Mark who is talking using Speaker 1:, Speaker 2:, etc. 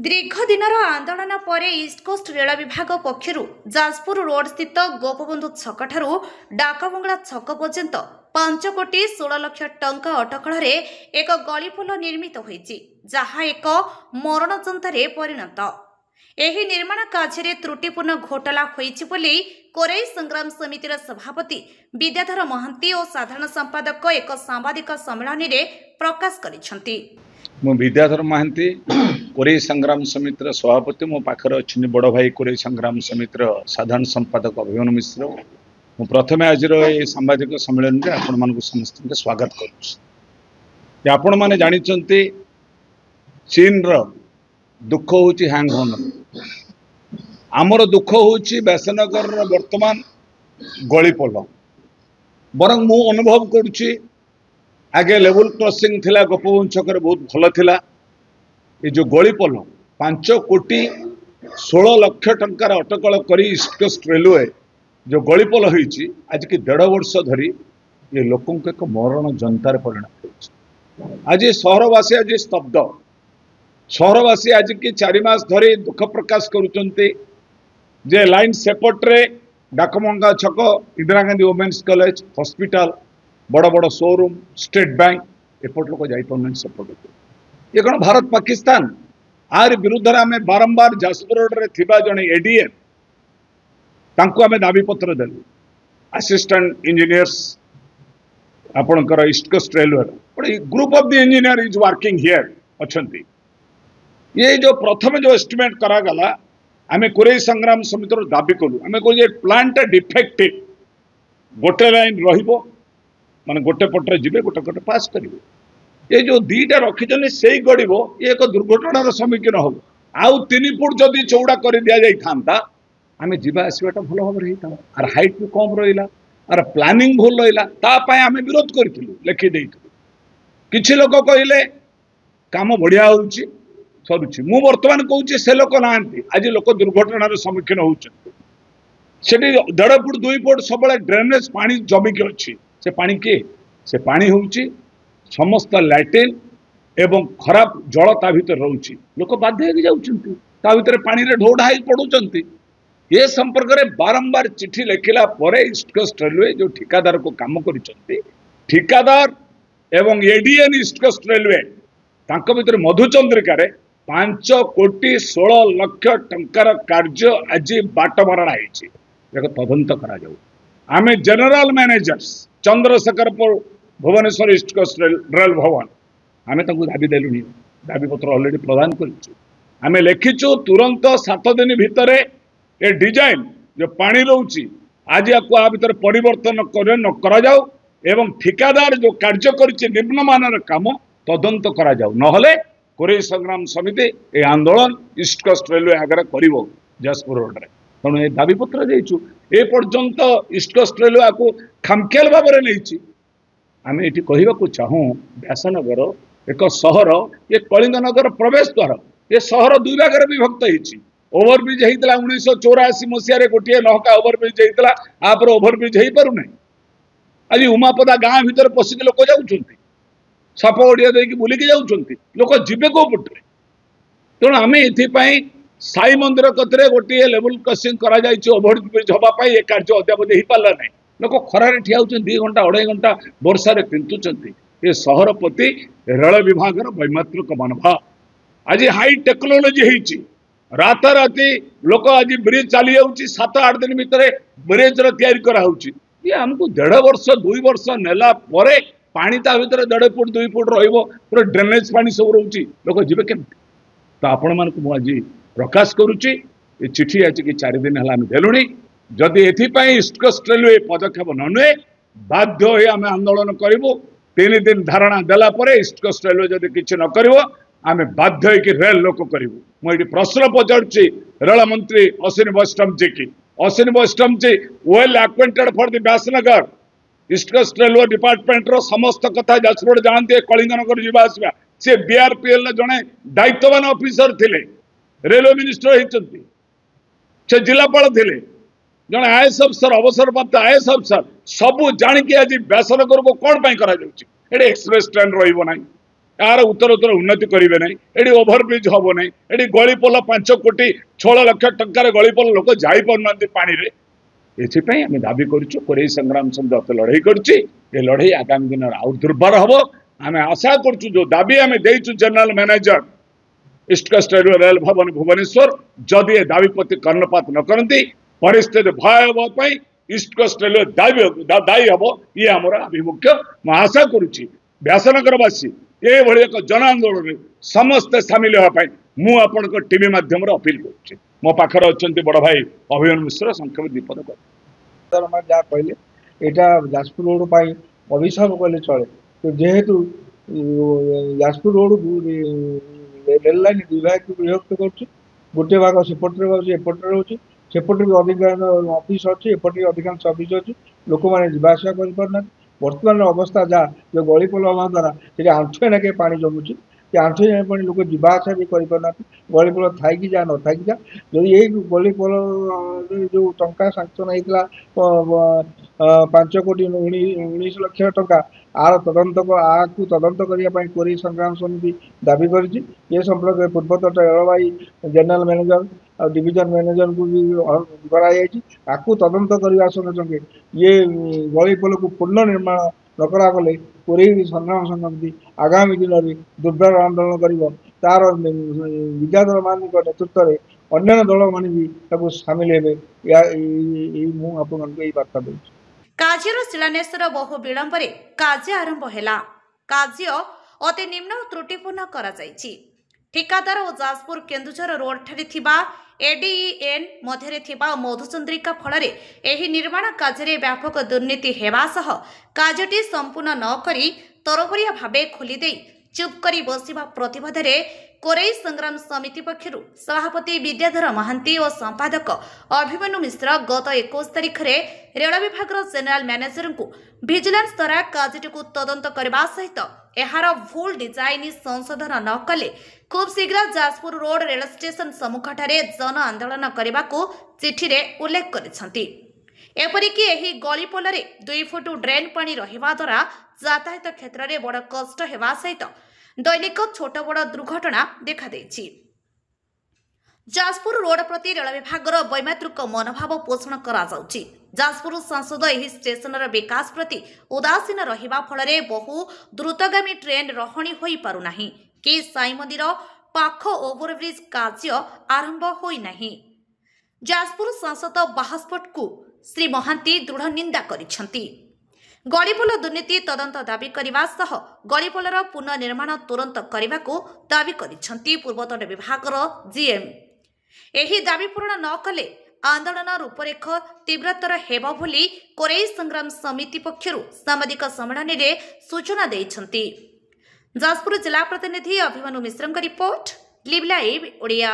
Speaker 1: दीर्घ दिनर आंदोलन पर ईस्टकोस्ट रेल विभाग पक्षर जाजपुर रोड स्थित गोपबंधु छक ठारू डाकबंगला छक पर्यंत 5 कोटी 16 लाख टंका अटकल एक गलीपोल निर्मित होईछि जहा एक मरण जंतारे परिणत। एही निर्माण कार्य त्रुटिपूर्ण घोटाला होईछि बोली कोरेई संग्राम समितिर सभापति विद्याधर महांती और साधारण संपादक एक सांबादिक सम्मेलन में प्रकाश करिसेंति।
Speaker 2: मु विद्याधर महांती कोरेई संग्राम समितिर सभापति मो पाखर अच्छी बड़ भाई कोरेई संग्राम समितिर साधारण संपादक अभिमन्यु मिश्र। मु प्रथमे आज सांबादिक सम्मेलन में आपण मानक समस्त स्वागत करुच्ची। आपण माने जानिचंती चीन रो दुख होची हैंग होन, आमर दुख होची व्यासनगर वर्तमान गलीपोल। बरं मु अनुभव करुच्ची आगे लेवल क्रॉसिंग थिला गोपबंधु छक बहुत भल थिला। ये जो गलीपोल 5 कोटी 16 लाख टंकार अटकल करी ईस्ट कोस्ट रेलवे जो गलीपोल होईची आज की 1.5 वर्ष धरी ये लोकों को एक मरण जनतार परिणत होईची। आज सहरवासी आज स्तब्ध, सहरवासी आज की 4 मास धरी दुख प्रकाश करुचंती जे लाइन सेपट्रे डाकमंगा छक Indira Gandhi women's college hospital बड़ बड़ शोरूम स्टेट बैंक एपट लोक जापन सेपट। ये कौन भारत पाकिस्तान आर विरुद्ध आम बारंबार जाजपुर रोड रे थिबा जने एडीएम तांको आम दाबीपत्र देलु। असिस्टेंट इंजीनियर्स आपणकर East Coast Railway group of the engineer is working here अच्छंती। ये जो प्रथम जो एस्टिमेट करागला आम कोरेई संग्राम समिति दाबी कलु। आम कहू प्लांट डिफेक्टिव गोटे लाइन रहिबो माने गोटे पटरे जिबे गोटे गोटे पास करिवे। ये जो दीटा रखिछन से गड़ब ये एक दुर्घटनार सम्मुखीन हम आउ 3 फुट जदि चौड़ा कर दि जाई थांता आमे जीवा आसवाटा भल भाव होता। आर हाइट भी कम रहा आर प्लानिंग भूल रहा आम विरोध करूँ लिखि देइथिलु। किछि लोक कहले काम बढ़िया होउची सरुची। मु वर्तमान कहूँ से लोक नांती आज लोक दुर्घटनार सम्मुखीन होउछन। सेठी 1.5 फुट 2 फुट सब ड्रेनेज पानी जमिकी अच्छी से पानी किए से पानी होउची समस्त लैट्रिन एवं खराब जल ता भीतर रोची लोक बाध्य हो जाउछंती ता भीतर पानी रे ढोढा ही पड़ुचंती। ये संपर्क रे बारंबार चिट्ठी लिखिला परे ईस्ट कोस्ट रेलवे जो ठिकादार को काम करिसंती ठिकादार एवं एडीएन ईस्ट कोस्ट रेलवे तांको भीतर मधुचंद्रिका रे 5 कोटी 16 लाख टंकार कार्य आज बाटमारणा होईची एक तदंत करा जाऊ। आमे general managers Chandrasekharpur Bhubaneswar East Coast rail Bhawan आम दाबी देलुनी दाबी पत्र ऑलरेडी प्रदान करें लिखिचु तुरंत 7 दिन भितर ए डिजाइन जो पानी रोची आज या भीतर परिवर्तन न करा जाऊ एवं ठिकादार जो कार्य करिछि निम्नमानर काम तदंत करा जाऊ नहले कोरेई संग्राम समिति ए आंदोलन ईस्ट कोस्ट रेलवे आगे करिवो जाजपुर रोड रे। तेणु ए दाबी पत्र देइछु ए पर्यंत ईस्ट कोस्ट रेलवे को खामखेल भाव में नहीं। आम ये कहवाक चाहूँ व्यासनगर एक सहर ये कलिंगनगर प्रवेश द्वार ये सहर 2 भाग विभक्त होती। ओभरब्रिज होता 1984 मसीह गोटे नहका ओभरब्रिज होता आप ओभरब्रिज हो पार ना। आज उमापदा गाँ भीतर पशिक लोक जाऊँच साप ओडिया देकी बुलिकी जाऊँच लोक जीवे को पटे। तेणु आम ये साई मंदिर कतरे गोटे लेवल क्रॉसिंग करा ओभरब्रिज हवाई ये कार्य अद्यावधि हो पारा ना। लोक खरारे ठिया 2 घंटा 2.5 घंटा वर्षा पिंतुंट। ये सहर प्रति रेल विभाग वैमात्रिक मनोभाव आज हाई टेक्नोलोजी होती राताराति लोक आज ब्रिज चली जाऊँगी 7-8 दिन भितर ब्रिज तैयारी कराऊँच। ये आमको 1.5 वर्ष 2 वर्ष नेला परे पानी ता भीतर 1.5 फुट 2 फुट पूरा ड्रेनेज पानी सब रोची लोक जीवे केमती। तो आपण मानक मुझे प्रकाश करुच्ची ये चिठी आज की 4 दिन है देलुणी। जदि एथिपाई ईस्ट कोस्ट रेलवे पदक्षेप न नुए बाध्य हो आम आंदोलन करूँ। 3 दिन धारणा देला परे ईस्ट कोस्ट रेलवे जदि किसी न कर आम बाध्य हो रेल लोक करूँ। मुझे प्रश्न पचारुची रेल मंत्री अश्विनी वैष्णव जी की। Ashwini Vaishnav ji well acquainted for the Vyasanagar East Coast Railway department रो समस्त कथा जाजपुर जानते कलिंगनगर जीवा आसवा सी बीआरपीएल जड़े दायित्ववान ऑफिसर थिले रेलवे मिनिस्टर होती से जिलापाल थिले जड़े आईएएस अफसर अवसरप्राप्त आईएएस अफसर सबू जाणिकी आज व्यासनगर को कौन करा एक्सप्रेस ट्रेन रही यार उत्तर उन्नति करेंगे ना ये ओभरब्रिज हम ना ये गलीपोल 5 कोटी 6 लाख टंकार गलीपोल लोक जापना पानी रे एपाई आम दाबी करुँ कोरेई संग्राम समिति लड़ाई करुच्ची ये लड़ाई आगामी दिन आउ दुर्बार हम आम आशा करुँ जो दाबी आम देचु general manager East Coast rail Bhavan Bhubaneswar जदि ए दाबी प्रति कर्णपात न करती परिस्थिति भयावह ईस्ट कोस्ट रेलवे दायी हम ये आम आभिमुख्य मैं आशा करुच्ची व्यासनगरवासी ये एक जन आंदोलन समस्ते सामिल होगापी मुझे टीवी माध्यम अपील करुच्ची मो पाखर अच्छा बड़ भाई अभिमन्यु मिश्र संक्षेप दीपद
Speaker 3: जहाँ कहले यहाँ जाजपुर रोड पर अभिशाप कले चले तो जेहेतु जाजपुर रोड रेल लाइन दुई भाग को विभक्त कर गोटे भाग सेपटे एपटे रोचे सेपटे भी अधिकांश ऑफिस अच्छी एपटे अधिकांश ऑफिस अच्छी लोक मैंने जावास कर बर्तमान अवस्था जहाँ जो गलीपोल हवा द्वारा से आंठुए नाके पानी जमुची आंठुए नाके पानी लोक जावास भी करना गलीपोल थी जा न थी जा जो यही गलीपोल जो टंका सांक्शन होता 5 कोटी 19 लाख टंका आर तदंत आपको तदंत करने कोरेई संग्राम समिति दाबी करी संपर्क पूर्वतट रेलवाई जनरल मैनेजर और डिविजन मैनेजर को भी कराई तदंत करने संगे संगे ये गलीपोल को पुनर्निर्माण न करागले कोरेई संग्राम समिति आगामी दिन में दुर्बार आंदोलन कर तार विद्याधर मान नेतृत्व में अन्य दल मैंने भी सामिल हेबे मुझे बार्ता दूँ
Speaker 1: କାର୍ଯ୍ୟର ଶିଳାନ୍ୟାସର ବହୁ ବିଳମ୍ବରେ କାର୍ଯ୍ୟ ଆରମ୍ଭ ହେଲା। କାର୍ଯ୍ୟ ଅତି ନିମ୍ନ ଓ ତ୍ରୁଟିପୂର୍ଣ୍ଣ କରାଯାଇଛି। ଠିକାଦାର ଓ ଯାଜପୁର କେନ୍ଦୁଝର ରୋଡଠାରେ ଥିବା ଏଡିଇଏନ୍ ମଧ୍ୟରେ ଥିବା ମଧୁଚନ୍ଦ୍ରିକା ଫଳରେ ଏହି ନିର୍ମାଣ କାର୍ଯ୍ୟରେ ବ୍ୟାପକ ଦୁର୍ନୀତି ହେବା ସହ କାର୍ଯ୍ୟଟି ସମ୍ପୂର୍ଣ୍ଣ ନ କରି ତରବରିଆ ଭାବେ ଖୋଲିଦେଇ ଚୁପ୍ କରି ବସିବା ପ୍ରତିବାଦରେ କୋରେଇ ସଂଗ୍ରାମ ସମିତି ପକ୍ଷରୁ ସଭାପତି ବିଦ୍ୟାଧର ମହାନ୍ତି ଓ ସମ୍ପାଦକ ଅଭିମନ୍ୟୁ ମିଶ୍ର ଗତ 21 ତାରିଖରେ ରେଳ ବିଭାଗର ଜେନେରାଲ ମ୍ୟାନେଜରଙ୍କୁ ଭିଜିଲାନ୍ସ ଦ୍ୱାରା କାର୍ଯ୍ୟଟିକୁ ତଦନ୍ତ କରିବା ସହିତ ଏହାର ଭୁଲ ଡିଜାଇନ ସଂଶୋଧନ ନ କଲେ ଖୁବ୍ ଶୀଘ୍ର ଯାଜପୁର ରୋଡ ରେଳ ଷ୍ଟେସନ ସମ୍ମୁଖଠାରେ ଜନ ଆନ୍ଦୋଳନ କରିବାକୁ ଚିଠିରେ ଉଲ୍ଲେଖ କରିଛନ୍ତି। ଏପରିକି ଏହି ଗଳିପୋଲରେ 2 ଫୁଟ ଡ୍ରେନ୍ ପାଣି ରହିବା ଦ୍ୱାରା ଯାତାୟାତ କ୍ଷେତ୍ରରେ ବଡ଼ କଷ୍ଟ ହେବା ସହିତ दैनिक छोट बड़ दुर्घटना देखा देछि। जाजपुर रोड प्रति रेल विभाग वैमात्रिक मनोभाव पोषण करा जाउछि। जाजपुर सांसद एही स्टेशनर विकास प्रति उदासीन रहिबा फलरे बहु द्रुतगामी ट्रेन रहणी होई पारुनाही कि साई मंदिर पाख ओभरब्रिज कार्य आरंभ होई नाही। जाजपुर सांसद बाहास्पट को श्री महांती दृढ़ निंदा करिसंती। गलीपोल दुर्नीति तदंत दाबी करने सह गलीपोलर पुनर्निर्माण तुरंत करने को दाबी करिसंती पूर्वतट विभागर जीएम। एही दाबी पूरण न कले आंदोलन रूपरेख तीव्रतर हेब बोली कोरेई संग्राम समिति पक्षरु सामाजिक सम्मेलन में सूचना दैछंती। जाजपुर जिला प्रतिनिधि अभिमन्यु मिश्रଙ୍କ रिपोर्ट लिव लाइव ओडिया।